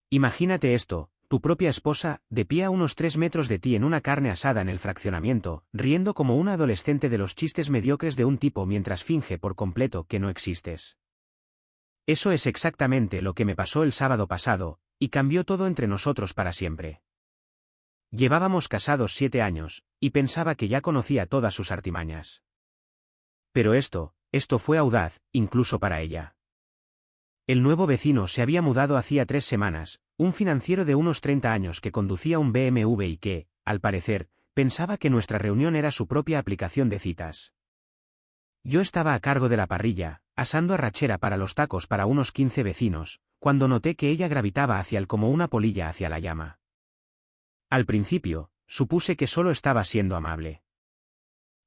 Imagínate esto, tu propia esposa, de pie a unos 3 metros de ti en una carne asada en el fraccionamiento, riendo como una adolescente de los chistes mediocres de un tipo mientras finge por completo que no existes. Eso es exactamente lo que me pasó el sábado pasado, y cambió todo entre nosotros para siempre. Llevábamos casados 7 años, y pensaba que ya conocía todas sus artimañas. Pero esto fue audaz, incluso para ella. El nuevo vecino se había mudado hacía 3 semanas, un financiero de unos 30 años que conducía un BMW y que, al parecer, pensaba que nuestra reunión era su propia aplicación de citas. Yo estaba a cargo de la parrilla, asando arrachera para los tacos para unos 15 vecinos, cuando noté que ella gravitaba hacia él como una polilla hacia la llama. Al principio, supuse que solo estaba siendo amable.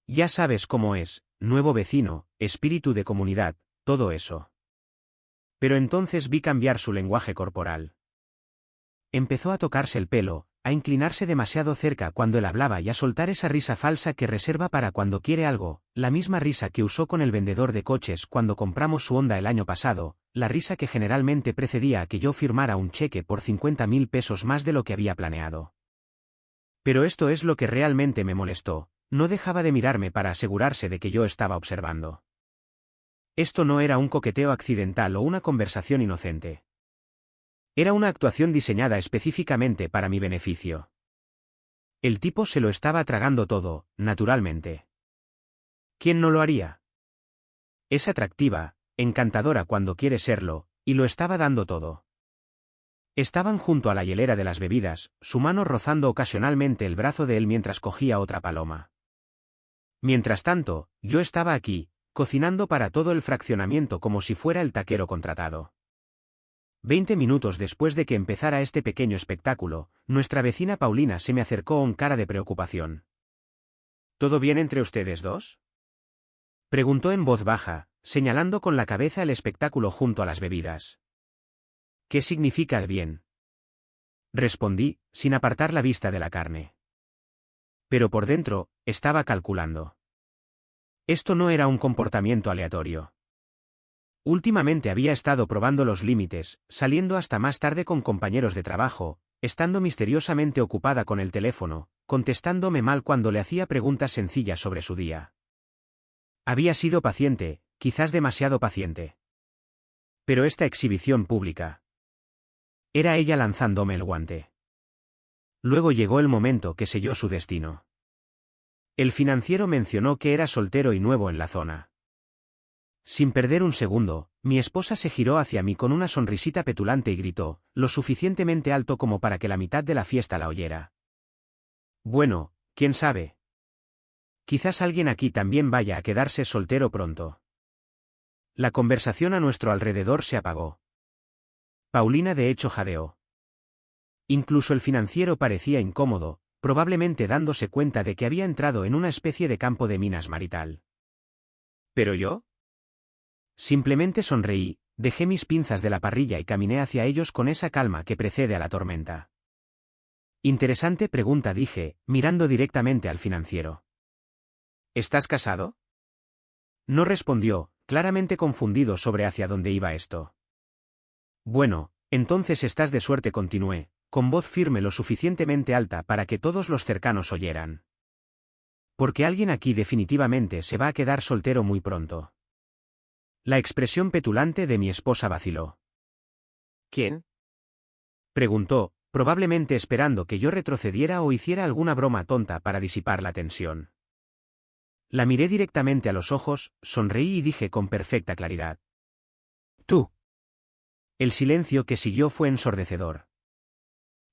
Ya sabes cómo es, nuevo vecino, espíritu de comunidad, todo eso. Pero entonces vi cambiar su lenguaje corporal. Empezó a tocarse el pelo, a inclinarse demasiado cerca cuando él hablaba y a soltar esa risa falsa que reserva para cuando quiere algo, la misma risa que usó con el vendedor de coches cuando compramos su Honda el año pasado, la risa que generalmente precedía a que yo firmara un cheque por 50.000 pesos más de lo que había planeado. Pero esto es lo que realmente me molestó, no dejaba de mirarme para asegurarse de que yo estaba observando. Esto no era un coqueteo accidental o una conversación inocente. Era una actuación diseñada específicamente para mi beneficio. El tipo se lo estaba tragando todo, naturalmente. ¿Quién no lo haría? Es atractiva, encantadora cuando quiere serlo, y lo estaba dando todo. Estaban junto a la hielera de las bebidas, su mano rozando ocasionalmente el brazo de él mientras cogía otra paloma. Mientras tanto, yo estaba aquí, cocinando para todo el fraccionamiento como si fuera el taquero contratado. 20 minutos después de que empezara este pequeño espectáculo, nuestra vecina Paulina se me acercó con cara de preocupación. ¿Todo bien entre ustedes dos?, preguntó en voz baja, señalando con la cabeza el espectáculo junto a las bebidas. ¿Qué significa bien?, respondí, sin apartar la vista de la carne. Pero por dentro, estaba calculando. Esto no era un comportamiento aleatorio. Últimamente había estado probando los límites, saliendo hasta más tarde con compañeros de trabajo, estando misteriosamente ocupada con el teléfono, contestándome mal cuando le hacía preguntas sencillas sobre su día. Había sido paciente, quizás demasiado paciente. Pero esta exhibición pública. Era ella lanzándome el guante. Luego llegó el momento que selló su destino. El financiero mencionó que era soltero y nuevo en la zona. Sin perder un segundo, mi esposa se giró hacia mí con una sonrisita petulante y gritó, lo suficientemente alto como para que la mitad de la fiesta la oyera. Bueno, quién sabe. Quizás alguien aquí también vaya a quedarse soltero pronto. La conversación a nuestro alrededor se apagó. Paulina de hecho jadeó. Incluso el financiero parecía incómodo, probablemente dándose cuenta de que había entrado en una especie de campo de minas marital. ¿Pero yo? Simplemente sonreí, dejé mis pinzas de la parrilla y caminé hacia ellos con esa calma que precede a la tormenta. Interesante pregunta, dije, mirando directamente al financiero. ¿Estás casado? No respondió, claramente confundido sobre hacia dónde iba esto. Bueno, entonces estás de suerte, continué, con voz firme lo suficientemente alta para que todos los cercanos oyeran. Porque alguien aquí definitivamente se va a quedar soltero muy pronto. La expresión petulante de mi esposa vaciló. ¿Quién?, preguntó, probablemente esperando que yo retrocediera o hiciera alguna broma tonta para disipar la tensión. La miré directamente a los ojos, sonreí y dije con perfecta claridad. Tú. El silencio que siguió fue ensordecedor.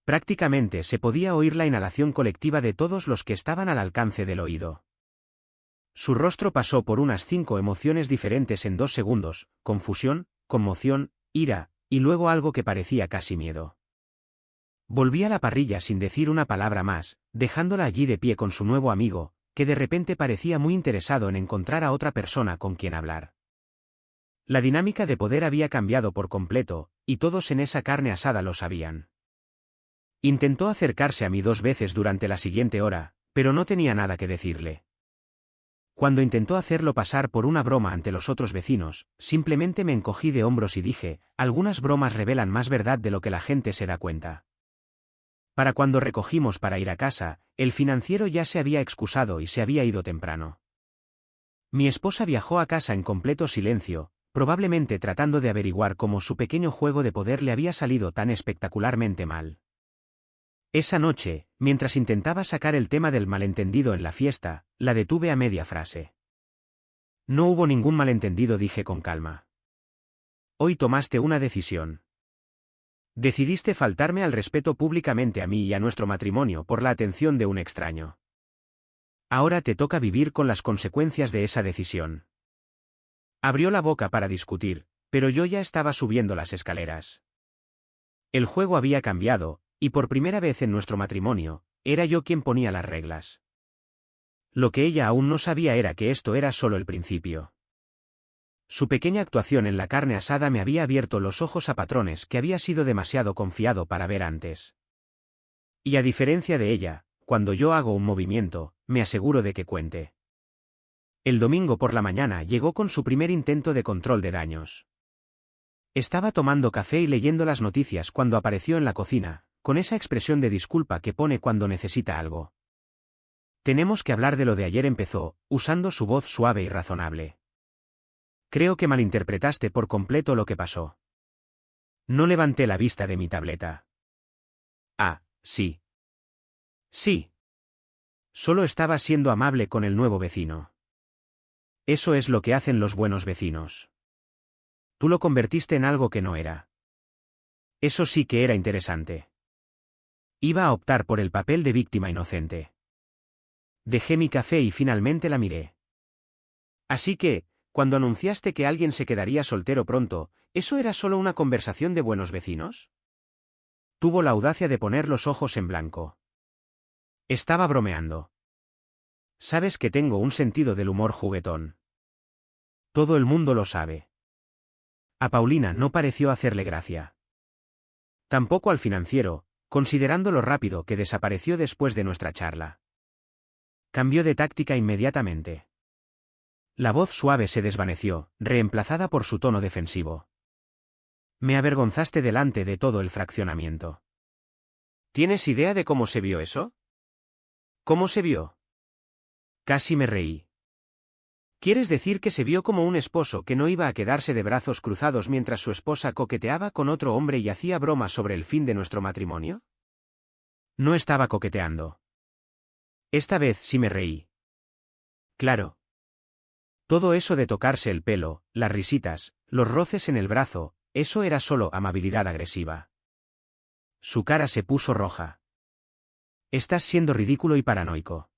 Prácticamente se podía oír la inhalación colectiva de todos los que estaban al alcance del oído. Su rostro pasó por unas 5 emociones diferentes en 2 segundos, confusión, conmoción, ira, y luego algo que parecía casi miedo. Volví a la parrilla sin decir una palabra más, dejándola allí de pie con su nuevo amigo, que de repente parecía muy interesado en encontrar a otra persona con quien hablar. La dinámica de poder había cambiado por completo, y todos en esa carne asada lo sabían. Intentó acercarse a mí 2 veces durante la siguiente hora, pero no tenía nada que decirle. Cuando intentó hacerlo pasar por una broma ante los otros vecinos, simplemente me encogí de hombros y dije, algunas bromas revelan más verdad de lo que la gente se da cuenta. Para cuando recogimos para ir a casa, el financiero ya se había excusado y se había ido temprano. Mi esposa viajó a casa en completo silencio, probablemente tratando de averiguar cómo su pequeño juego de poder le había salido tan espectacularmente mal. Esa noche, mientras intentaba sacar el tema del malentendido en la fiesta, la detuve a media frase. No hubo ningún malentendido, dije con calma. Hoy tomaste una decisión. Decidiste faltarme al respeto públicamente a mí y a nuestro matrimonio por la atención de un extraño. Ahora te toca vivir con las consecuencias de esa decisión. Abrió la boca para discutir, pero yo ya estaba subiendo las escaleras. El juego había cambiado, y por primera vez en nuestro matrimonio, era yo quien ponía las reglas. Lo que ella aún no sabía era que esto era solo el principio. Su pequeña actuación en la carne asada me había abierto los ojos a patrones que había sido demasiado confiado para ver antes. Y a diferencia de ella, cuando yo hago un movimiento, me aseguro de que cuente. El domingo por la mañana llegó con su primer intento de control de daños. Estaba tomando café y leyendo las noticias cuando apareció en la cocina, con esa expresión de disculpa que pone cuando necesita algo. Tenemos que hablar de lo de ayer, empezó, usando su voz suave y razonable. Creo que malinterpretaste por completo lo que pasó. No levanté la vista de mi tableta. Ah, sí. Sí. Solo estaba siendo amable con el nuevo vecino. Eso es lo que hacen los buenos vecinos. Tú lo convertiste en algo que no era. Eso sí que era interesante. Iba a optar por el papel de víctima inocente. Dejé mi café y finalmente la miré. Así que, cuando anunciaste que alguien se quedaría soltero pronto, ¿eso era solo una conversación de buenos vecinos? Tuvo la audacia de poner los ojos en blanco. Estaba bromeando. Sabes que tengo un sentido del humor juguetón. Todo el mundo lo sabe. A Paulina no pareció hacerle gracia. Tampoco al financiero, considerando lo rápido que desapareció después de nuestra charla. Cambió de táctica inmediatamente. La voz suave se desvaneció, reemplazada por su tono defensivo. Me avergonzaste delante de todo el fraccionamiento. ¿Tienes idea de cómo se vio eso? ¿Cómo se vio? Casi me reí. ¿Quieres decir que se vio como un esposo que no iba a quedarse de brazos cruzados mientras su esposa coqueteaba con otro hombre y hacía bromas sobre el fin de nuestro matrimonio? No estaba coqueteando. Esta vez sí me reí. Claro. Todo eso de tocarse el pelo, las risitas, los roces en el brazo, eso era solo amabilidad agresiva. Su cara se puso roja. Estás siendo ridículo y paranoico.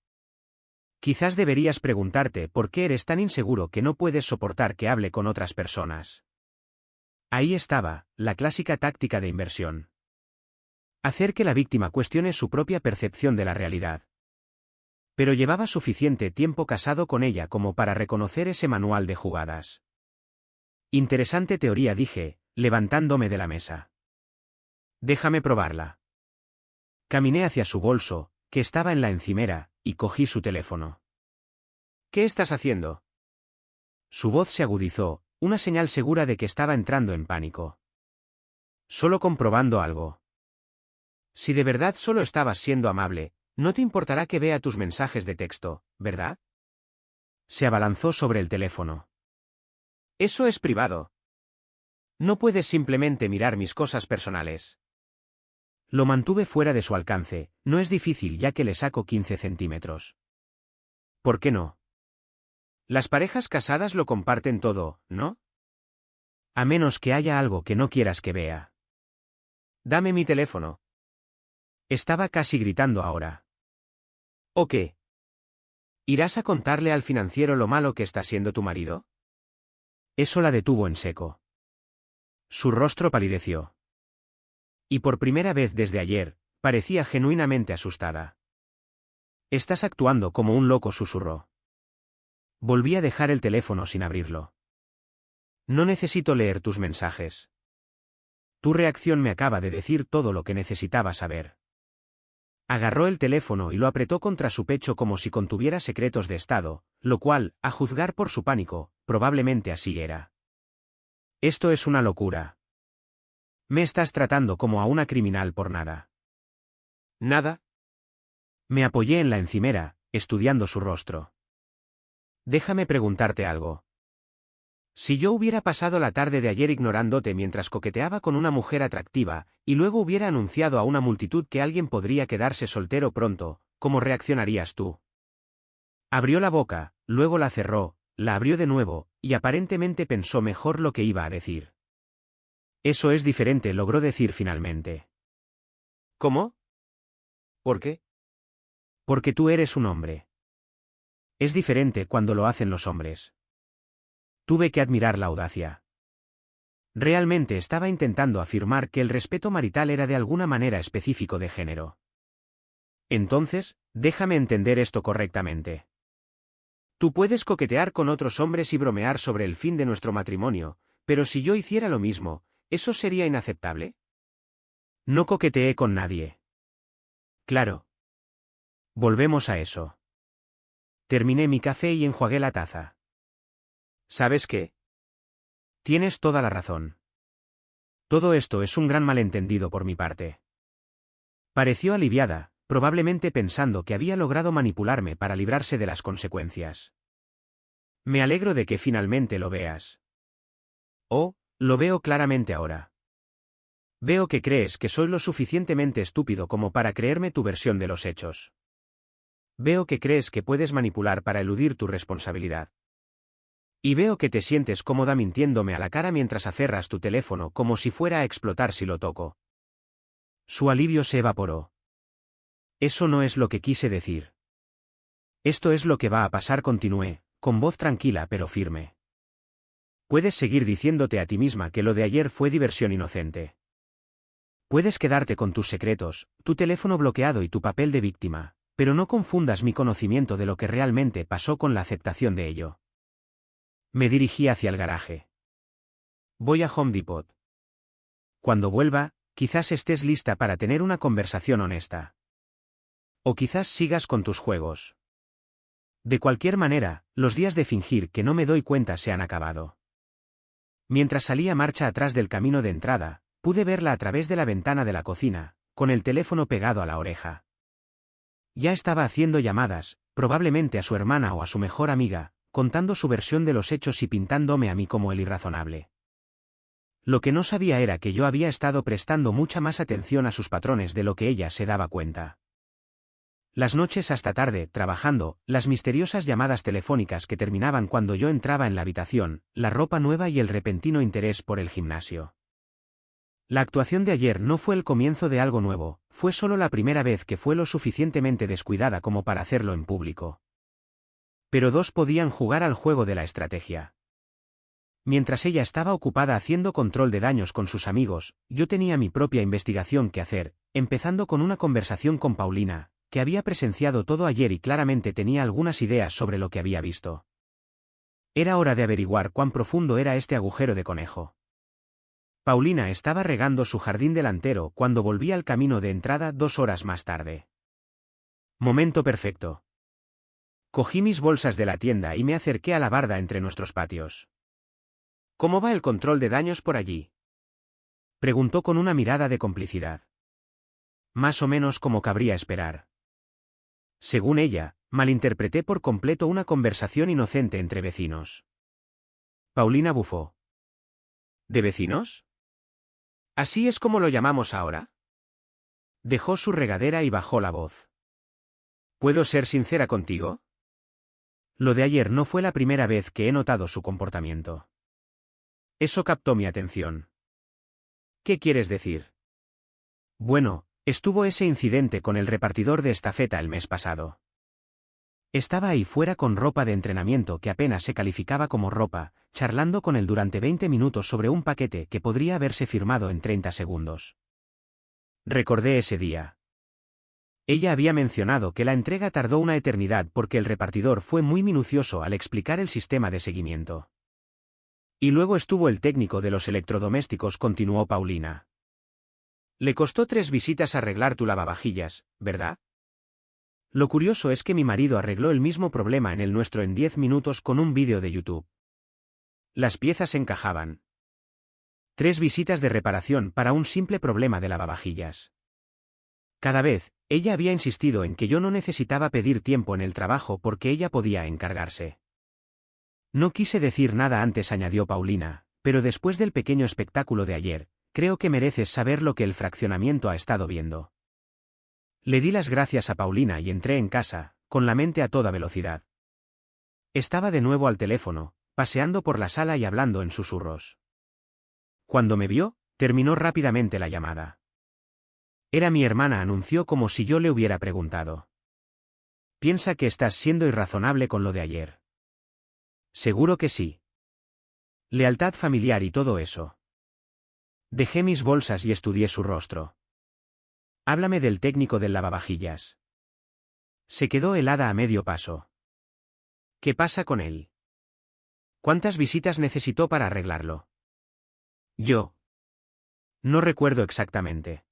Quizás deberías preguntarte por qué eres tan inseguro que no puedes soportar que hable con otras personas. Ahí estaba, la clásica táctica de inversión. Hacer que la víctima cuestione su propia percepción de la realidad. Pero llevaba suficiente tiempo casado con ella como para reconocer ese manual de jugadas. Interesante teoría, dije, levantándome de la mesa. Déjame probarla. Caminé hacia su bolso, que estaba en la encimera, y cogí su teléfono. ¿Qué estás haciendo? Su voz se agudizó, una señal segura de que estaba entrando en pánico. Solo comprobando algo. Si de verdad solo estabas siendo amable, no te importará que vea tus mensajes de texto, ¿verdad? Se abalanzó sobre el teléfono. Eso es privado. No puedes simplemente mirar mis cosas personales. Lo mantuve fuera de su alcance, no es difícil ya que le saco 15 centímetros. ¿Por qué no? Las parejas casadas lo comparten todo, ¿no? A menos que haya algo que no quieras que vea. Dame mi teléfono. Estaba casi gritando ahora. ¿O qué? ¿Irás a contarle al financiero lo malo que está siendo tu marido? Eso la detuvo en seco. Su rostro palideció. Y por primera vez desde ayer, parecía genuinamente asustada. Estás actuando como un loco, susurró. Volví a dejar el teléfono sin abrirlo. No necesito leer tus mensajes. Tu reacción me acaba de decir todo lo que necesitaba saber. Agarró el teléfono y lo apretó contra su pecho como si contuviera secretos de estado, lo cual, a juzgar por su pánico, probablemente así era. Esto es una locura. Me estás tratando como a una criminal por nada. Nada. Me apoyé en la encimera, estudiando su rostro. Déjame preguntarte algo. Si yo hubiera pasado la tarde de ayer ignorándote mientras coqueteaba con una mujer atractiva, y luego hubiera anunciado a una multitud que alguien podría quedarse soltero pronto, ¿cómo reaccionarías tú? Abrió la boca, luego la cerró, la abrió de nuevo, y aparentemente pensó mejor lo que iba a decir. Eso es diferente, logró decir finalmente. ¿Cómo? ¿Por qué? Porque tú eres un hombre. Es diferente cuando lo hacen los hombres. Tuve que admirar la audacia. Realmente estaba intentando afirmar que el respeto marital era de alguna manera específico de género. Entonces, déjame entender esto correctamente. Tú puedes coquetear con otros hombres y bromear sobre el fin de nuestro matrimonio, pero si yo hiciera lo mismo, ¿eso sería inaceptable? No coqueteé con nadie. Claro. Volvemos a eso. Terminé mi café y enjuagué la taza. ¿Sabes qué? Tienes toda la razón. Todo esto es un gran malentendido por mi parte. Pareció aliviada, probablemente pensando que había logrado manipularme para librarse de las consecuencias. Me alegro de que finalmente lo veas. Oh, lo veo claramente ahora. Veo que crees que soy lo suficientemente estúpido como para creerme tu versión de los hechos. Veo que crees que puedes manipular para eludir tu responsabilidad. Y veo que te sientes cómoda mintiéndome a la cara mientras aferras tu teléfono como si fuera a explotar si lo toco. Su alivio se evaporó. Eso no es lo que quise decir. Esto es lo que va a pasar, continué, con voz tranquila pero firme. Puedes seguir diciéndote a ti misma que lo de ayer fue diversión inocente. Puedes quedarte con tus secretos, tu teléfono bloqueado y tu papel de víctima, pero no confundas mi conocimiento de lo que realmente pasó con la aceptación de ello. Me dirigí hacia el garaje. Voy a Home Depot. Cuando vuelva, quizás estés lista para tener una conversación honesta. O quizás sigas con tus juegos. De cualquier manera, los días de fingir que no me doy cuenta se han acabado. Mientras salía marcha atrás del camino de entrada, pude verla a través de la ventana de la cocina, con el teléfono pegado a la oreja. Ya estaba haciendo llamadas, probablemente a su hermana o a su mejor amiga, contando su versión de los hechos y pintándome a mí como el irrazonable. Lo que no sabía era que yo había estado prestando mucha más atención a sus patrones de lo que ella se daba cuenta. Las noches hasta tarde, trabajando, las misteriosas llamadas telefónicas que terminaban cuando yo entraba en la habitación, la ropa nueva y el repentino interés por el gimnasio. La actuación de ayer no fue el comienzo de algo nuevo, fue solo la primera vez que fue lo suficientemente descuidada como para hacerlo en público. Pero dos podían jugar al juego de la estrategia. Mientras ella estaba ocupada haciendo control de daños con sus amigos, yo tenía mi propia investigación que hacer, empezando con una conversación con Paulina, que había presenciado todo ayer y claramente tenía algunas ideas sobre lo que había visto. Era hora de averiguar cuán profundo era este agujero de conejo. Paulina estaba regando su jardín delantero cuando volví al camino de entrada 2 horas más tarde. Momento perfecto. Cogí mis bolsas de la tienda y me acerqué a la barda entre nuestros patios. ¿Cómo va el control de daños por allí?, preguntó con una mirada de complicidad. Más o menos como cabría esperar. Según ella, malinterpreté por completo una conversación inocente entre vecinos. Paulina bufó. ¿De vecinos? ¿Así es como lo llamamos ahora? Dejó su regadera y bajó la voz. ¿Puedo ser sincera contigo? Lo de ayer no fue la primera vez que he notado su comportamiento. Eso captó mi atención. ¿Qué quieres decir? Bueno, estuvo ese incidente con el repartidor de estafeta el mes pasado. Estaba ahí fuera con ropa de entrenamiento que apenas se calificaba como ropa, charlando con él durante 20 minutos sobre un paquete que podría haberse firmado en 30 segundos. Recordé ese día. Ella había mencionado que la entrega tardó una eternidad porque el repartidor fue muy minucioso al explicar el sistema de seguimiento. Y luego estuvo el técnico de los electrodomésticos, continuó Paulina. Le costó 3 visitas arreglar tu lavavajillas, ¿verdad? Lo curioso es que mi marido arregló el mismo problema en el nuestro en 10 minutos con un vídeo de YouTube. Las piezas encajaban. 3 visitas de reparación para un simple problema de lavavajillas. Cada vez, ella había insistido en que yo no necesitaba pedir tiempo en el trabajo porque ella podía encargarse. No quise decir nada antes, añadió Paulina, pero después del pequeño espectáculo de ayer, creo que mereces saber lo que el fraccionamiento ha estado viendo. Le di las gracias a Paulina y entré en casa, con la mente a toda velocidad. Estaba de nuevo al teléfono, paseando por la sala y hablando en susurros. Cuando me vio, terminó rápidamente la llamada. Era mi hermana, anunció como si yo le hubiera preguntado. Piensa que estás siendo irrazonable con lo de ayer. Seguro que sí. Lealtad familiar y todo eso. Dejé mis bolsas y estudié su rostro. Háblame del técnico del lavavajillas. Se quedó helada a medio paso. ¿Qué pasa con él? ¿Cuántas visitas necesitó para arreglarlo? Yo. No recuerdo exactamente.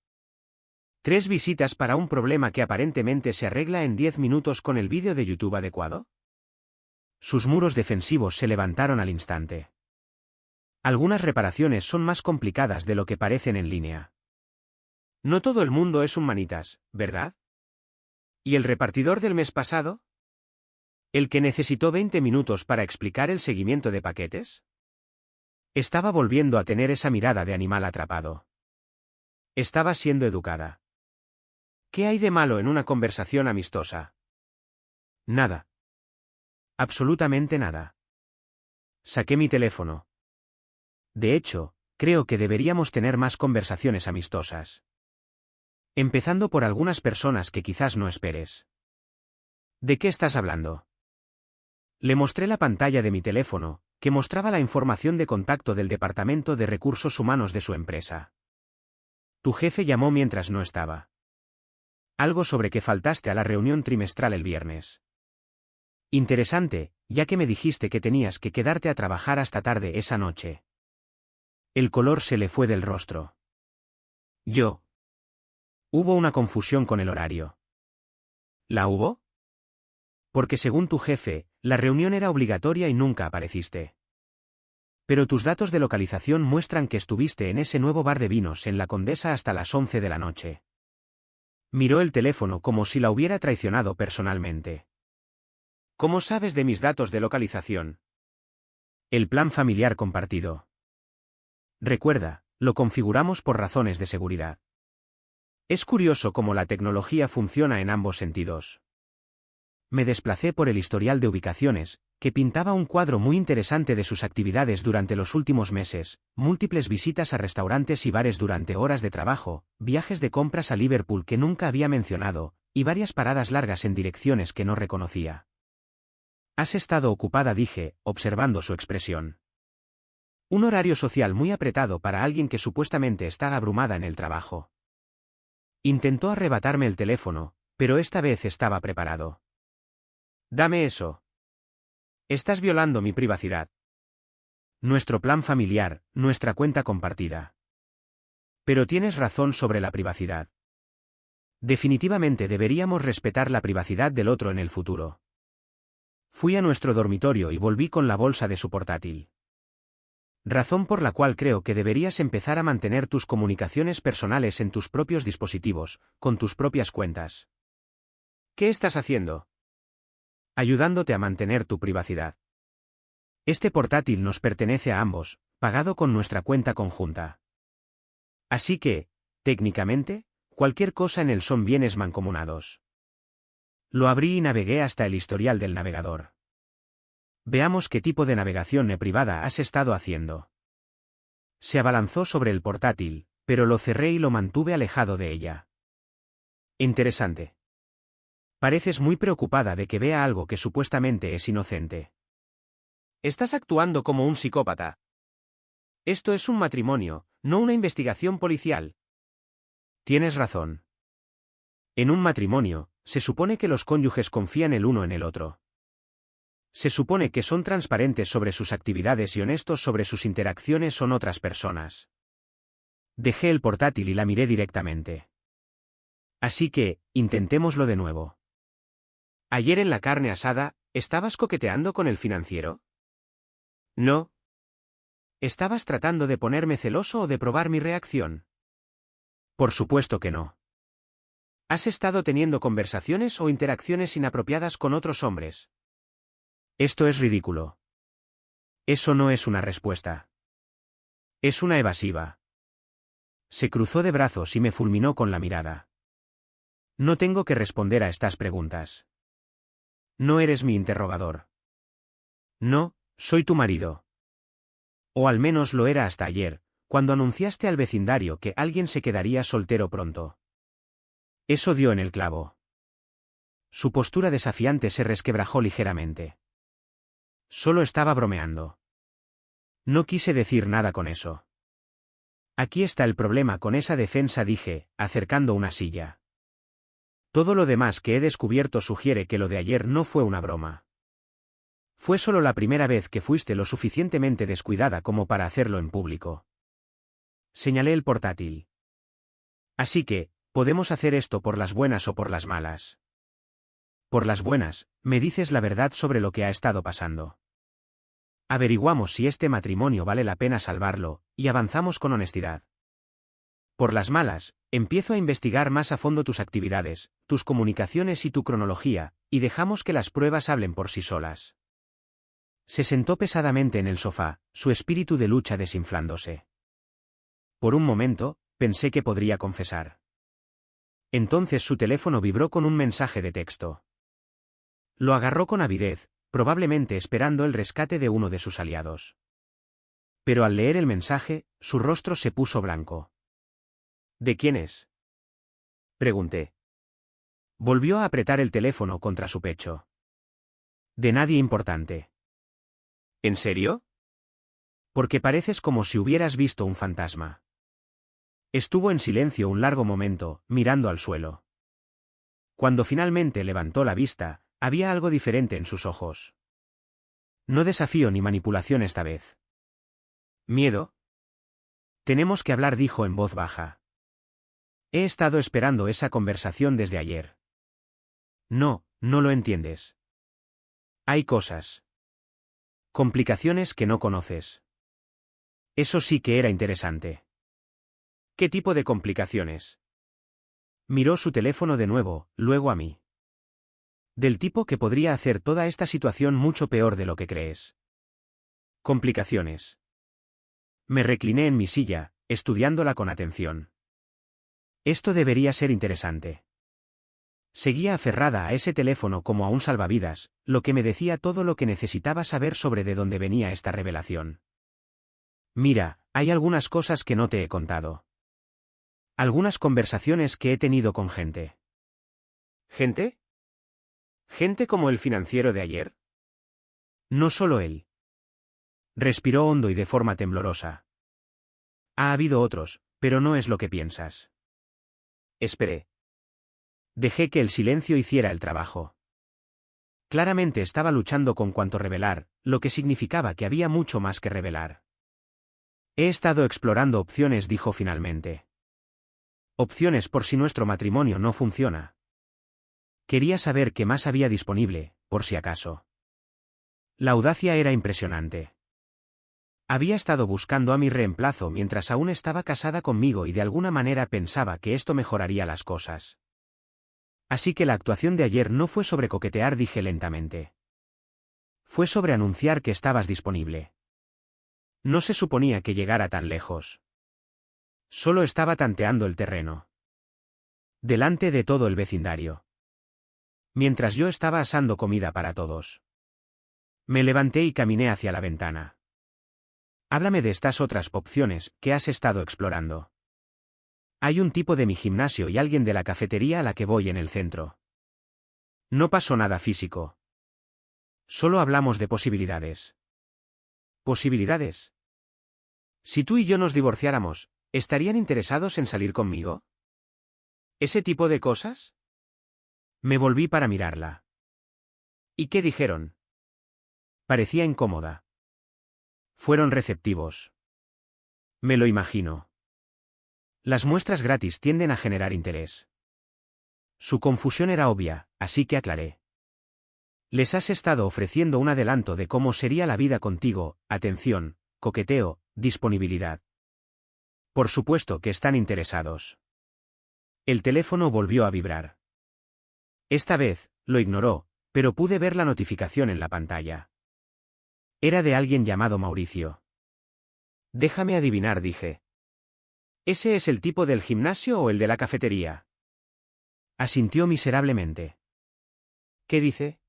3 visitas para un problema que aparentemente se arregla en 10 minutos con el vídeo de YouTube adecuado. Sus muros defensivos se levantaron al instante. Algunas reparaciones son más complicadas de lo que parecen en línea. No todo el mundo es un manitas, ¿verdad? ¿Y el repartidor del mes pasado? ¿El que necesitó 20 minutos para explicar el seguimiento de paquetes? Estaba volviendo a tener esa mirada de animal atrapado. Estaba siendo educada. ¿Qué hay de malo en una conversación amistosa? Nada. Absolutamente nada. Saqué mi teléfono. De hecho, creo que deberíamos tener más conversaciones amistosas. Empezando por algunas personas que quizás no esperes. ¿De qué estás hablando? Le mostré la pantalla de mi teléfono, que mostraba la información de contacto del Departamento de Recursos Humanos de su empresa. Tu jefe llamó mientras no estaba. Algo sobre que faltaste a la reunión trimestral el viernes. Interesante, ya que me dijiste que tenías que quedarte a trabajar hasta tarde esa noche. El color se le fue del rostro. Yo. Hubo una confusión con el horario. ¿La hubo? Porque según tu jefe, la reunión era obligatoria y nunca apareciste. Pero tus datos de localización muestran que estuviste en ese nuevo bar de vinos en La Condesa hasta las 11 de la noche. Miró el teléfono como si la hubiera traicionado personalmente. ¿Cómo sabes de mis datos de localización? El plan familiar compartido. Recuerda, lo configuramos por razones de seguridad. Es curioso cómo la tecnología funciona en ambos sentidos. Me desplacé por el historial de ubicaciones, que pintaba un cuadro muy interesante de sus actividades durante los últimos meses, múltiples visitas a restaurantes y bares durante horas de trabajo, viajes de compras a Liverpool que nunca había mencionado, y varias paradas largas en direcciones que no reconocía. Has estado ocupada, dije, observando su expresión. Un horario social muy apretado para alguien que supuestamente está abrumada en el trabajo. Intentó arrebatarme el teléfono, pero esta vez estaba preparado. Dame eso. Estás violando mi privacidad. Nuestro plan familiar, nuestra cuenta compartida. Pero tienes razón sobre la privacidad. Definitivamente deberíamos respetar la privacidad del otro en el futuro. Fui a nuestro dormitorio y volví con la bolsa de su portátil. Razón por la cual creo que deberías empezar a mantener tus comunicaciones personales en tus propios dispositivos, con tus propias cuentas. ¿Qué estás haciendo? Ayudándote a mantener tu privacidad. Este portátil nos pertenece a ambos, pagado con nuestra cuenta conjunta. Así que, técnicamente, cualquier cosa en él son bienes mancomunados. Lo abrí y navegué hasta el historial del navegador. Veamos qué tipo de navegación no privada has estado haciendo. Se abalanzó sobre el portátil, pero lo cerré y lo mantuve alejado de ella. Interesante. Pareces muy preocupada de que vea algo que supuestamente es inocente. Estás actuando como un psicópata. Esto es un matrimonio, no una investigación policial. Tienes razón. En un matrimonio, se supone que los cónyuges confían el uno en el otro. Se supone que son transparentes sobre sus actividades y honestos sobre sus interacciones con otras personas. Dejé el portátil y la miré directamente. Así que, intentémoslo de nuevo. Ayer en la carne asada, ¿estabas coqueteando con el financiero? No. ¿Estabas tratando de ponerme celoso o de probar mi reacción? Por supuesto que no. ¿Has estado teniendo conversaciones o interacciones inapropiadas con otros hombres? Esto es ridículo. Eso no es una respuesta. Es una evasiva. Se cruzó de brazos y me fulminó con la mirada. No tengo que responder a estas preguntas. No eres mi interrogador. No, soy tu marido. O al menos lo era hasta ayer, cuando anunciaste al vecindario que alguien se quedaría soltero pronto. Eso dio en el clavo. Su postura desafiante se resquebrajó ligeramente. Solo estaba bromeando. No quise decir nada con eso. Aquí está el problema con esa defensa, dije, acercando una silla. Todo lo demás que he descubierto sugiere que lo de ayer no fue una broma. Fue solo la primera vez que fuiste lo suficientemente descuidada como para hacerlo en público. Señalé el portátil. Así que, podemos hacer esto por las buenas o por las malas. Por las buenas, me dices la verdad sobre lo que ha estado pasando. Averiguamos si este matrimonio vale la pena salvarlo, y avanzamos con honestidad. Por las malas, empiezo a investigar más a fondo tus actividades, tus comunicaciones y tu cronología, y dejamos que las pruebas hablen por sí solas. Se sentó pesadamente en el sofá, su espíritu de lucha desinflándose. Por un momento, pensé que podría confesar. Entonces su teléfono vibró con un mensaje de texto. Lo agarró con avidez, probablemente esperando el rescate de uno de sus aliados. Pero al leer el mensaje, su rostro se puso blanco. ¿De quién es?, pregunté. Volvió a apretar el teléfono contra su pecho. De nadie importante. ¿En serio? Porque pareces como si hubieras visto un fantasma. Estuvo en silencio un largo momento, mirando al suelo. Cuando finalmente levantó la vista, había algo diferente en sus ojos. No desafío ni manipulación esta vez. ¿Miedo? Tenemos que hablar, dijo en voz baja. He estado esperando esa conversación desde ayer. No, no lo entiendes. Hay cosas. Complicaciones que no conoces. Eso sí que era interesante. ¿Qué tipo de complicaciones? Miró su teléfono de nuevo, luego a mí. Del tipo que podría hacer toda esta situación mucho peor de lo que crees. Complicaciones. Me recliné en mi silla, estudiándola con atención. Esto debería ser interesante. Seguía aferrada a ese teléfono como a un salvavidas, lo que me decía todo lo que necesitaba saber sobre de dónde venía esta revelación. Mira, hay algunas cosas que no te he contado. Algunas conversaciones que he tenido con gente. ¿Gente? ¿Gente como el financiero de ayer? No solo él. Respiró hondo y de forma temblorosa. Ha habido otros, pero no es lo que piensas. Esperé. Dejé que el silencio hiciera el trabajo. Claramente estaba luchando con cuanto revelar, lo que significaba que había mucho más que revelar. He estado explorando opciones, dijo finalmente. Opciones por si nuestro matrimonio no funciona. Quería saber qué más había disponible, por si acaso. La audacia era impresionante. Había estado buscando a mi reemplazo mientras aún estaba casada conmigo y de alguna manera pensaba que esto mejoraría las cosas. Así que la actuación de ayer no fue sobre coquetear, dije lentamente. Fue sobre anunciar que estabas disponible. No se suponía que llegara tan lejos. Solo estaba tanteando el terreno. Delante de todo el vecindario. Mientras yo estaba asando comida para todos. Me levanté y caminé hacia la ventana. Háblame de estas otras opciones que has estado explorando. Hay un tipo de mi gimnasio y alguien de la cafetería a la que voy en el centro. No pasó nada físico. Solo hablamos de posibilidades. ¿Posibilidades? Si tú y yo nos divorciáramos, ¿estarían interesados en salir conmigo? ¿Ese tipo de cosas? Me volví para mirarla. ¿Y qué dijeron? Parecía incómoda. Fueron receptivos. Me lo imagino. Las muestras gratis tienden a generar interés. Su confusión era obvia, así que aclaré. Les has estado ofreciendo un adelanto de cómo sería la vida contigo, atención, coqueteo, disponibilidad. Por supuesto que están interesados. El teléfono volvió a vibrar. Esta vez, lo ignoró, pero pude ver la notificación en la pantalla. Era de alguien llamado Mauricio. Déjame adivinar, dije. ¿Ese es el tipo del gimnasio o el de la cafetería? Asintió miserablemente. ¿Qué dice?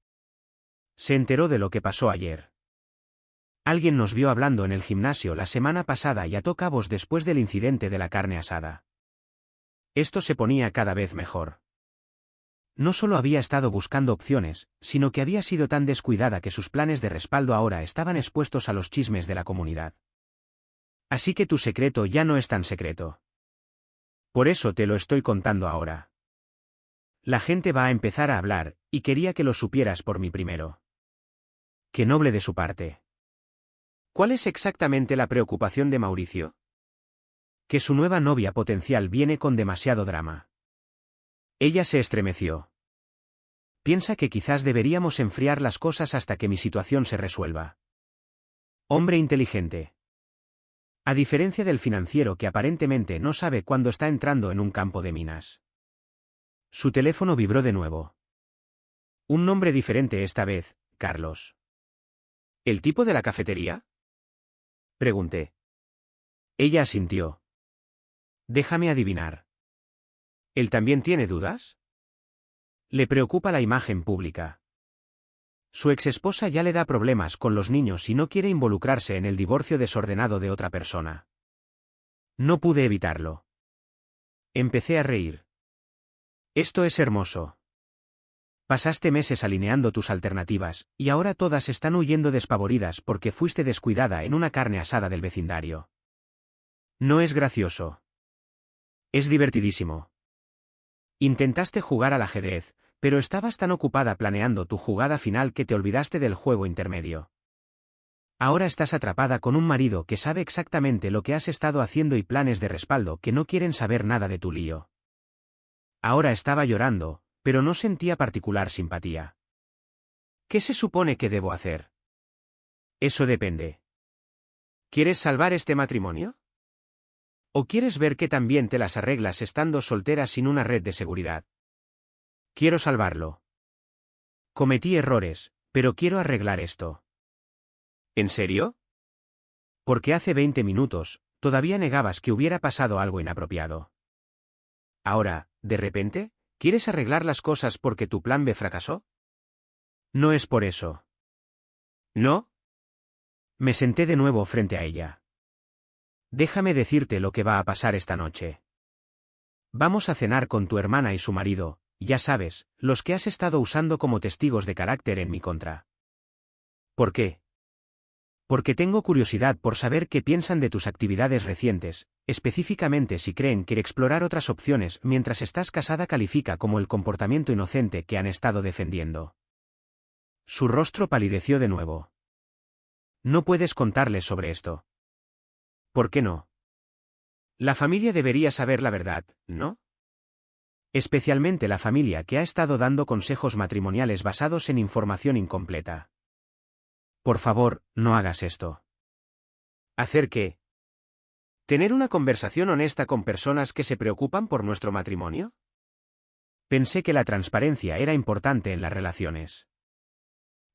Se enteró de lo que pasó ayer. Alguien nos vio hablando en el gimnasio la semana pasada y ató cabos después del incidente de la carne asada. Esto se ponía cada vez mejor. No solo había estado buscando opciones, sino que había sido tan descuidada que sus planes de respaldo ahora estaban expuestos a los chismes de la comunidad. Así que tu secreto ya no es tan secreto. Por eso te lo estoy contando ahora. La gente va a empezar a hablar, y quería que lo supieras por mí primero. Qué noble de su parte. ¿Cuál es exactamente la preocupación de Mauricio? Que su nueva novia potencial viene con demasiado drama. Ella se estremeció. Piensa que quizás deberíamos enfriar las cosas hasta que mi situación se resuelva. Hombre inteligente. A diferencia del financiero que aparentemente no sabe cuándo está entrando en un campo de minas. Su teléfono vibró de nuevo. Un nombre diferente esta vez, Carlos. ¿El tipo de la cafetería? Pregunté. Ella asintió. Déjame adivinar. ¿Él también tiene dudas? Le preocupa la imagen pública. Su exesposa ya le da problemas con los niños y no quiere involucrarse en el divorcio desordenado de otra persona. No pude evitarlo. Empecé a reír. Esto es hermoso. Pasaste meses alineando tus alternativas, y ahora todas están huyendo despavoridas porque fuiste descuidada en una carne asada del vecindario. No es gracioso. Es divertidísimo. Intentaste jugar al ajedrez, pero estabas tan ocupada planeando tu jugada final que te olvidaste del juego intermedio. Ahora estás atrapada con un marido que sabe exactamente lo que has estado haciendo y planes de respaldo que no quieren saber nada de tu lío. Ahora estaba llorando, pero no sentía particular simpatía. ¿Qué se supone que debo hacer? Eso depende. ¿Quieres salvar este matrimonio? ¿O quieres ver que también te las arreglas estando soltera sin una red de seguridad? Quiero salvarlo. Cometí errores, pero quiero arreglar esto. ¿En serio? Porque hace 20 minutos, todavía negabas que hubiera pasado algo inapropiado. Ahora, de repente, ¿quieres arreglar las cosas porque tu plan B fracasó? No es por eso. ¿No? Me senté de nuevo frente a ella. Déjame decirte lo que va a pasar esta noche. Vamos a cenar con tu hermana y su marido, ya sabes, los que has estado usando como testigos de carácter en mi contra. ¿Por qué? Porque tengo curiosidad por saber qué piensan de tus actividades recientes, específicamente si creen que explorar otras opciones mientras estás casada califica como el comportamiento inocente que han estado defendiendo. Su rostro palideció de nuevo. No puedes contarles sobre esto. ¿Por qué no? La familia debería saber la verdad, ¿no? Especialmente la familia que ha estado dando consejos matrimoniales basados en información incompleta. Por favor, no hagas esto. ¿Hacer qué? ¿Tener una conversación honesta con personas que se preocupan por nuestro matrimonio? Pensé que la transparencia era importante en las relaciones.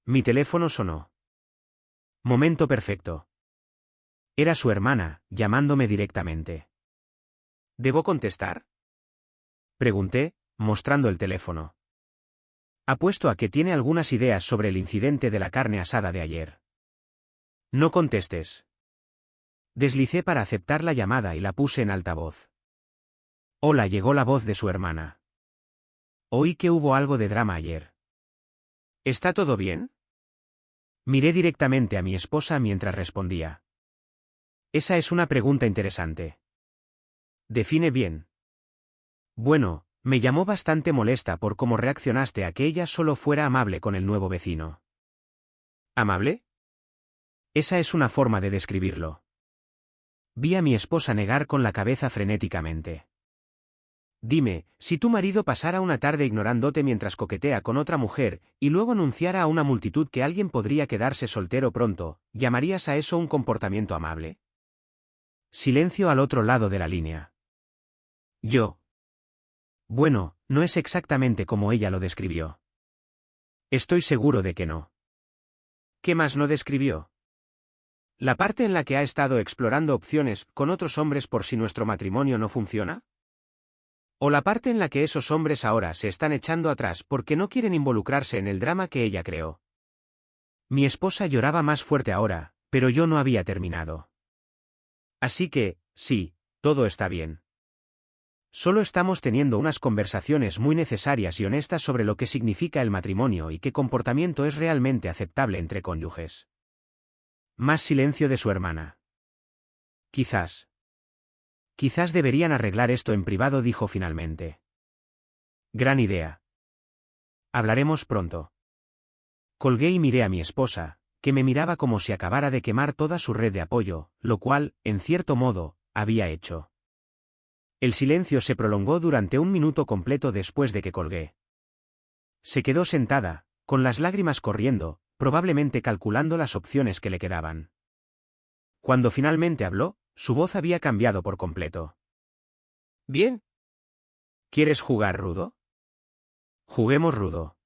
Mi teléfono sonó. Momento perfecto. Era su hermana, llamándome directamente. ¿Debo contestar? Pregunté, mostrando el teléfono. Apuesto a que tiene algunas ideas sobre el incidente de la carne asada de ayer. No contestes. Deslicé para aceptar la llamada y la puse en altavoz. Hola, llegó la voz de su hermana. Oí que hubo algo de drama ayer. ¿Está todo bien? Miré directamente a mi esposa mientras respondía. Esa es una pregunta interesante. Define bien. Bueno, me llamó bastante molesta por cómo reaccionaste a que ella solo fuera amable con el nuevo vecino. ¿Amable? Esa es una forma de describirlo. Vi a mi esposa negar con la cabeza frenéticamente. Dime, si tu marido pasara una tarde ignorándote mientras coquetea con otra mujer, y luego anunciara a una multitud que alguien podría quedarse soltero pronto, ¿llamarías a eso un comportamiento amable? Silencio al otro lado de la línea. Yo. Bueno, no es exactamente como ella lo describió. Estoy seguro de que no. ¿Qué más no describió? ¿La parte en la que ha estado explorando opciones con otros hombres por si nuestro matrimonio no funciona? ¿O la parte en la que esos hombres ahora se están echando atrás porque no quieren involucrarse en el drama que ella creó? Mi esposa lloraba más fuerte ahora, pero yo no había terminado. Así que, sí, todo está bien. Solo estamos teniendo unas conversaciones muy necesarias y honestas sobre lo que significa el matrimonio y qué comportamiento es realmente aceptable entre cónyuges. Más silencio de su hermana. Quizás deberían arreglar esto en privado, dijo finalmente. Gran idea. Hablaremos pronto. Colgué y miré a mi esposa, que me miraba como si acabara de quemar toda su red de apoyo, lo cual, en cierto modo, había hecho. El silencio se prolongó durante un minuto completo después de que colgué. Se quedó sentada, con las lágrimas corriendo, probablemente calculando las opciones que le quedaban. Cuando finalmente habló, su voz había cambiado por completo. Bien. ¿Quieres jugar rudo? Juguemos rudo.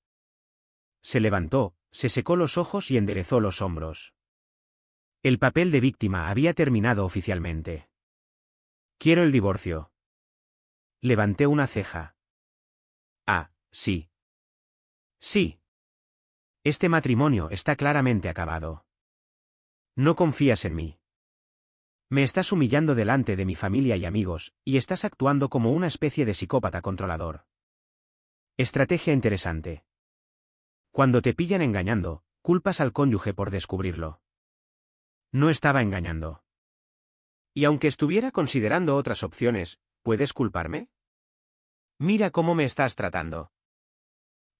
Se levantó, se secó los ojos y enderezó los hombros. El papel de víctima había terminado oficialmente. Quiero el divorcio. Levanté una ceja. Ah, sí. Sí. Este matrimonio está claramente acabado. No confías en mí. Me estás humillando delante de mi familia y amigos, y estás actuando como una especie de psicópata controlador. Estrategia interesante. Cuando te pillan engañando, culpas al cónyuge por descubrirlo. No estaba engañando. Y aunque estuviera considerando otras opciones, ¿puedes culparme? Mira cómo me estás tratando.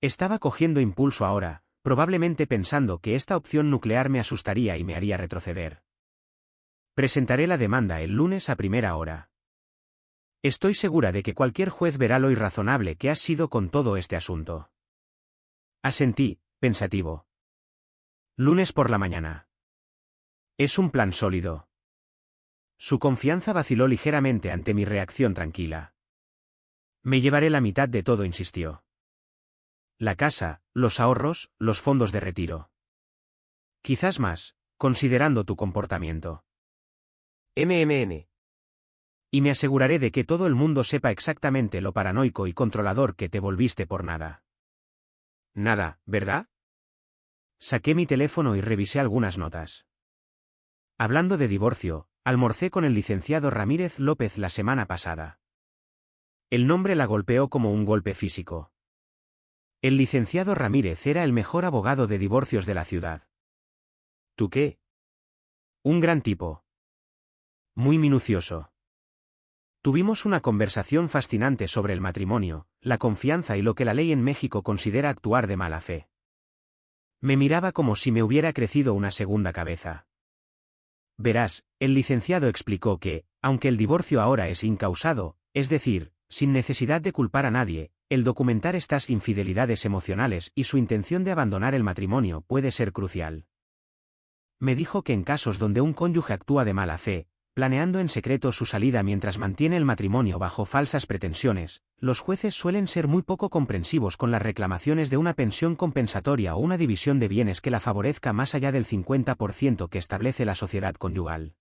Estaba cogiendo impulso ahora, probablemente pensando que esta opción nuclear me asustaría y me haría retroceder. Presentaré la demanda el lunes a primera hora. Estoy segura de que cualquier juez verá lo irrazonable que has sido con todo este asunto. Asentí, pensativo. Lunes por la mañana. Es un plan sólido. Su confianza vaciló ligeramente ante mi reacción tranquila. Me llevaré la mitad de todo, insistió. La casa, los ahorros, los fondos de retiro. Quizás más, considerando tu comportamiento. Y me aseguraré de que todo el mundo sepa exactamente lo paranoico y controlador que te volviste por nada. Nada, ¿verdad? Saqué mi teléfono y revisé algunas notas. Hablando de divorcio, almorcé con el licenciado Ramírez López la semana pasada. El nombre la golpeó como un golpe físico. El licenciado Ramírez era el mejor abogado de divorcios de la ciudad. ¿Tú qué? Un gran tipo. Muy minucioso. Tuvimos una conversación fascinante sobre el matrimonio, la confianza y lo que la ley en México considera actuar de mala fe. Me miraba como si me hubiera crecido una segunda cabeza. Verás, el licenciado explicó que, aunque el divorcio ahora es incausado, es decir, sin necesidad de culpar a nadie, el documentar estas infidelidades emocionales y su intención de abandonar el matrimonio puede ser crucial. Me dijo que en casos donde un cónyuge actúa de mala fe, planeando en secreto su salida mientras mantiene el matrimonio bajo falsas pretensiones, los jueces suelen ser muy poco comprensivos con las reclamaciones de una pensión compensatoria o una división de bienes que la favorezca más allá del 50% que establece la sociedad conyugal.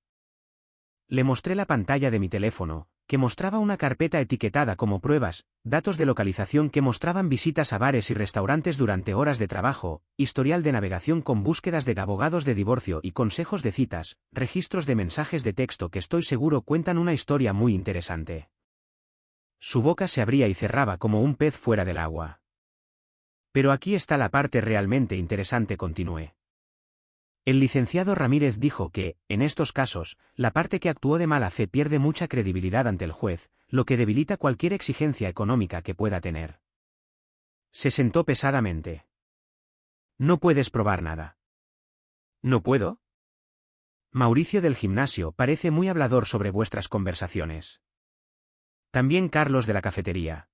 Le mostré la pantalla de mi teléfono, que mostraba una carpeta etiquetada como pruebas, datos de localización que mostraban visitas a bares y restaurantes durante horas de trabajo, historial de navegación con búsquedas de abogados de divorcio y consejos de citas, registros de mensajes de texto que estoy seguro cuentan una historia muy interesante. Su boca se abría y cerraba como un pez fuera del agua. Pero aquí está la parte realmente interesante, continué. El licenciado Ramírez dijo que, en estos casos, la parte que actuó de mala fe pierde mucha credibilidad ante el juez, lo que debilita cualquier exigencia económica que pueda tener. Se sentó pesadamente. No puedes probar nada. ¿No puedo? Mauricio del gimnasio parece muy hablador sobre vuestras conversaciones. También Carlos de la cafetería.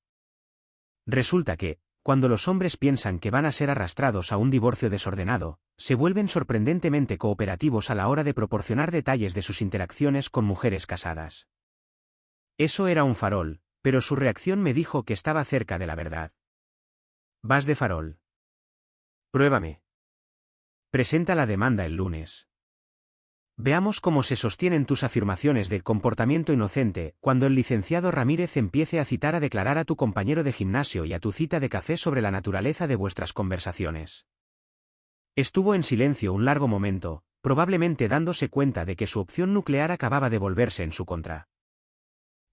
Resulta que, cuando los hombres piensan que van a ser arrastrados a un divorcio desordenado, se vuelven sorprendentemente cooperativos a la hora de proporcionar detalles de sus interacciones con mujeres casadas. Eso era un farol, pero su reacción me dijo que estaba cerca de la verdad. Vas de farol. Pruébame. Presenta la demanda el lunes. Veamos cómo se sostienen tus afirmaciones de comportamiento inocente cuando el licenciado Ramírez empiece a citar a declarar a tu compañero de gimnasio y a tu cita de café sobre la naturaleza de vuestras conversaciones. Estuvo en silencio un largo momento, probablemente dándose cuenta de que su opción nuclear acababa de volverse en su contra.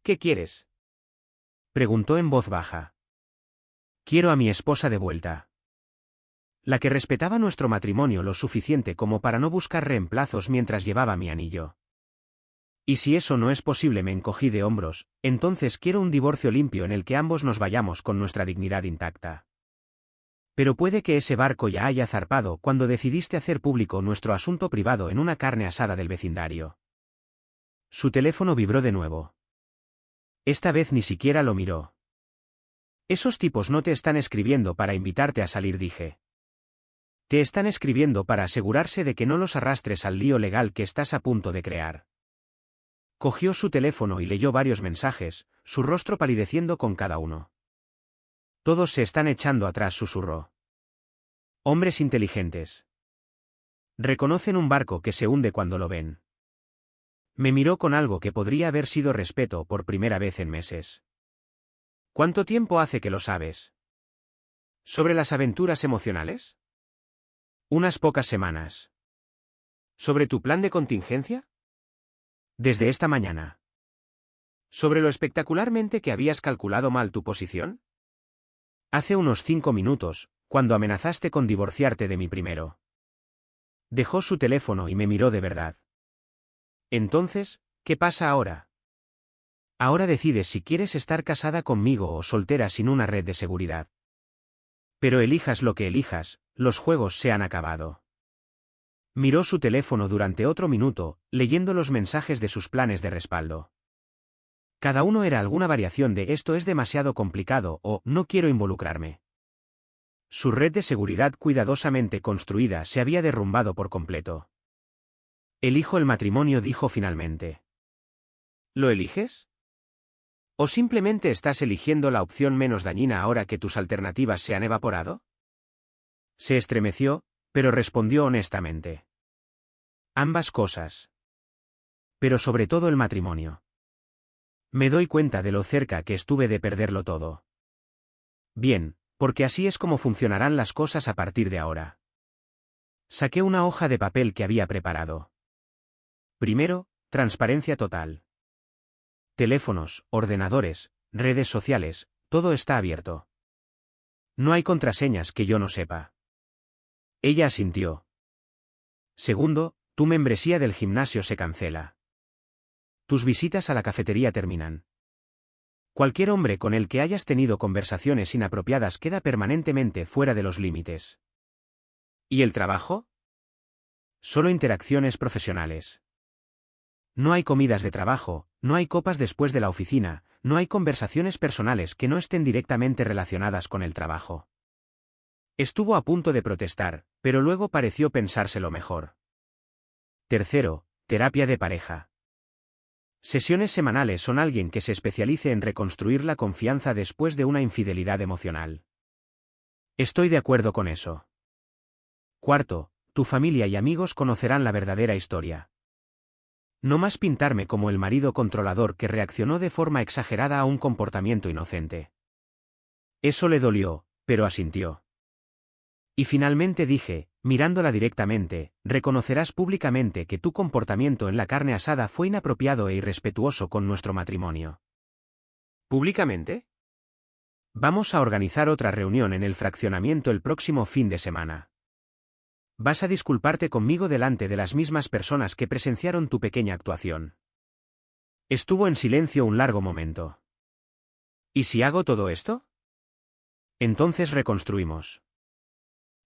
¿Qué quieres?, preguntó en voz baja. Quiero a mi esposa de vuelta. La que respetaba nuestro matrimonio lo suficiente como para no buscar reemplazos mientras llevaba mi anillo. Y si eso no es posible, me encogí de hombros, entonces quiero un divorcio limpio en el que ambos nos vayamos con nuestra dignidad intacta. Pero puede que ese barco ya haya zarpado cuando decidiste hacer público nuestro asunto privado en una carne asada del vecindario. Su teléfono vibró de nuevo. Esta vez ni siquiera lo miró. Esos tipos no te están escribiendo para invitarte a salir, dije. Te están escribiendo para asegurarse de que no los arrastres al lío legal que estás a punto de crear. Cogió su teléfono y leyó varios mensajes, su rostro palideciendo con cada uno. Todos se están echando atrás, susurró. Hombres inteligentes. Reconocen un barco que se hunde cuando lo ven. Me miró con algo que podría haber sido respeto por primera vez en meses. ¿Cuánto tiempo hace que lo sabes? ¿Sobre las aventuras emocionales? Unas pocas semanas. ¿Sobre tu plan de contingencia? Desde esta mañana. ¿Sobre lo espectacularmente que habías calculado mal tu posición? Hace unos 5 minutos, cuando amenazaste con divorciarte de mí primero. Dejó su teléfono y me miró de verdad. Entonces, ¿qué pasa ahora? Ahora decides si quieres estar casada conmigo o soltera sin una red de seguridad. Pero elijas lo que elijas, los juegos se han acabado. Miró su teléfono durante otro minuto, leyendo los mensajes de sus planes de respaldo. Cada uno era alguna variación de esto es demasiado complicado o no quiero involucrarme. Su red de seguridad cuidadosamente construida se había derrumbado por completo. Elijo el matrimonio, dijo finalmente. ¿Lo eliges? ¿O simplemente estás eligiendo la opción menos dañina ahora que tus alternativas se han evaporado? Se estremeció, pero respondió honestamente. Ambas cosas. Pero sobre todo el matrimonio. Me doy cuenta de lo cerca que estuve de perderlo todo. Bien, porque así es como funcionarán las cosas a partir de ahora. Saqué una hoja de papel que había preparado. Primero, transparencia total. Teléfonos, ordenadores, redes sociales, todo está abierto. No hay contraseñas que yo no sepa. Ella asintió. Segundo, tu membresía del gimnasio se cancela. Tus visitas a la cafetería terminan. Cualquier hombre con el que hayas tenido conversaciones inapropiadas queda permanentemente fuera de los límites. ¿Y el trabajo? Solo interacciones profesionales. No hay comidas de trabajo, no hay copas después de la oficina, no hay conversaciones personales que no estén directamente relacionadas con el trabajo. Estuvo a punto de protestar, pero luego pareció pensárselo mejor. Tercero, terapia de pareja. Sesiones semanales son alguien que se especialice en reconstruir la confianza después de una infidelidad emocional. Estoy de acuerdo con eso. Cuarto, tu familia y amigos conocerán la verdadera historia. No más pintarme como el marido controlador que reaccionó de forma exagerada a un comportamiento inocente. Eso le dolió, pero asintió. Y finalmente dije, mirándola directamente, reconocerás públicamente que tu comportamiento en la carne asada fue inapropiado e irrespetuoso con nuestro matrimonio. ¿Públicamente? Vamos a organizar otra reunión en el fraccionamiento el próximo fin de semana. Vas a disculparte conmigo delante de las mismas personas que presenciaron tu pequeña actuación. Estuvo en silencio un largo momento. ¿Y si hago todo esto? Entonces reconstruimos.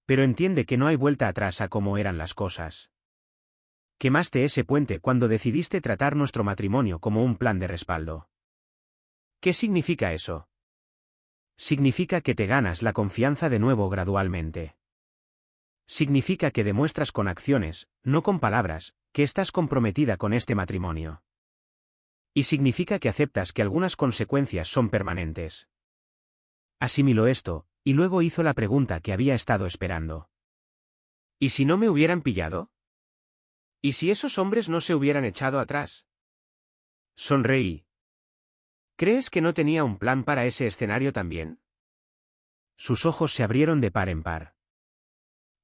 Pero entiende que no hay vuelta atrás a cómo eran las cosas. Quemaste ese puente cuando decidiste tratar nuestro matrimonio como un plan de respaldo. ¿Qué significa eso? Significa que te ganas la confianza de nuevo gradualmente. Significa que demuestras con acciones, no con palabras, que estás comprometida con este matrimonio. Y significa que aceptas que algunas consecuencias son permanentes. Asimiló esto, y luego hizo la pregunta que había estado esperando. ¿Y si no me hubieran pillado? ¿Y si esos hombres no se hubieran echado atrás? Sonreí. ¿Crees que no tenía un plan para ese escenario también? Sus ojos se abrieron de par en par.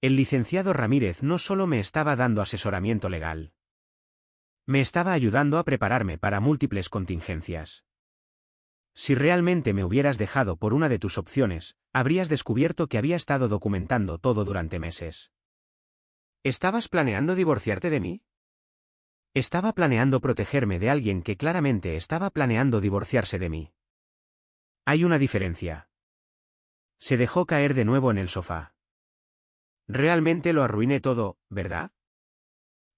El licenciado Ramírez no solo me estaba dando asesoramiento legal. Me estaba ayudando a prepararme para múltiples contingencias. Si realmente me hubieras dejado por una de tus opciones, habrías descubierto que había estado documentando todo durante meses. ¿Estabas planeando divorciarte de mí? Estaba planeando protegerme de alguien que claramente estaba planeando divorciarse de mí. Hay una diferencia. Se dejó caer de nuevo en el sofá. Realmente lo arruiné todo, ¿verdad?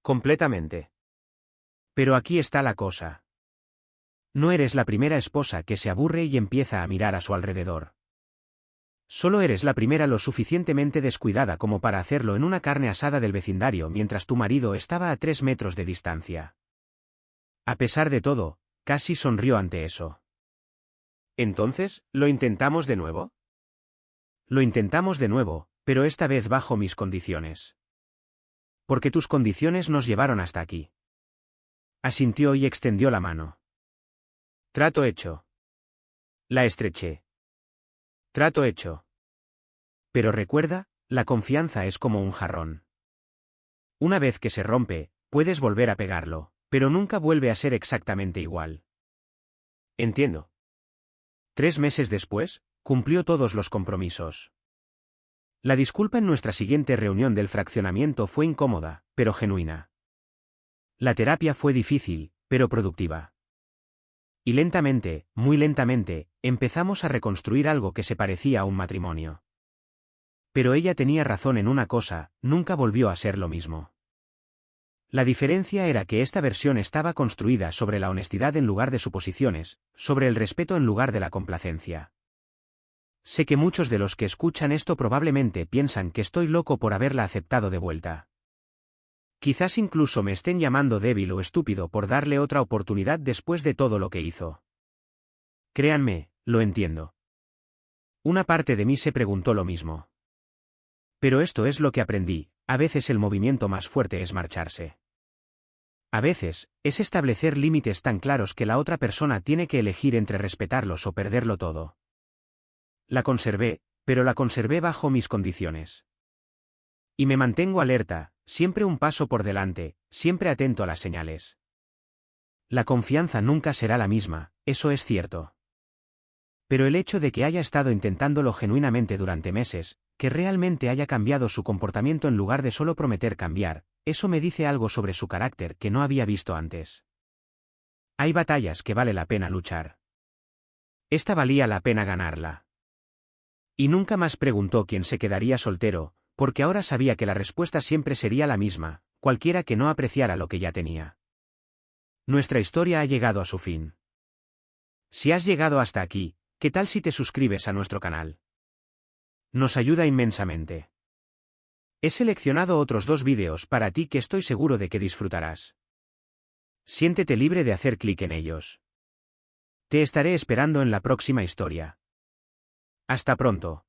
Completamente. Pero aquí está la cosa. No eres la primera esposa que se aburre y empieza a mirar a su alrededor. Solo eres la primera lo suficientemente descuidada como para hacerlo en una carne asada del vecindario mientras tu marido estaba a 3 metros de distancia. A pesar de todo, casi sonrió ante eso. Entonces, ¿lo intentamos de nuevo? Lo intentamos de nuevo, pero esta vez bajo mis condiciones. Porque tus condiciones nos llevaron hasta aquí. Asintió y extendió la mano. Trato hecho. La estreché. Trato hecho. Pero recuerda, la confianza es como un jarrón. Una vez que se rompe, puedes volver a pegarlo, pero nunca vuelve a ser exactamente igual. Entiendo. 3 meses después, cumplió todos los compromisos. La disculpa en nuestra siguiente reunión del fraccionamiento fue incómoda, pero genuina. La terapia fue difícil, pero productiva. Y lentamente, muy lentamente, empezamos a reconstruir algo que se parecía a un matrimonio. Pero ella tenía razón en una cosa, nunca volvió a ser lo mismo. La diferencia era que esta versión estaba construida sobre la honestidad en lugar de suposiciones, sobre el respeto en lugar de la complacencia. Sé que muchos de los que escuchan esto probablemente piensan que estoy loco por haberla aceptado de vuelta. Quizás incluso me estén llamando débil o estúpido por darle otra oportunidad después de todo lo que hizo. Créanme, lo entiendo. Una parte de mí se preguntó lo mismo. Pero esto es lo que aprendí, a veces el movimiento más fuerte es marcharse. A veces, es establecer límites tan claros que la otra persona tiene que elegir entre respetarlos o perderlo todo. La conservé, pero la conservé bajo mis condiciones. Y me mantengo alerta, siempre un paso por delante, siempre atento a las señales. La confianza nunca será la misma, eso es cierto. Pero el hecho de que haya estado intentándolo genuinamente durante meses, que realmente haya cambiado su comportamiento en lugar de solo prometer cambiar, eso me dice algo sobre su carácter que no había visto antes. Hay batallas que vale la pena luchar. Esta valía la pena ganarla. Y nunca más preguntó quién se quedaría soltero, porque ahora sabía que la respuesta siempre sería la misma, cualquiera que no apreciara lo que ya tenía. Nuestra historia ha llegado a su fin. Si has llegado hasta aquí, ¿qué tal si te suscribes a nuestro canal? Nos ayuda inmensamente. He seleccionado otros 2 vídeos para ti que estoy seguro de que disfrutarás. Siéntete libre de hacer clic en ellos. Te estaré esperando en la próxima historia. Hasta pronto.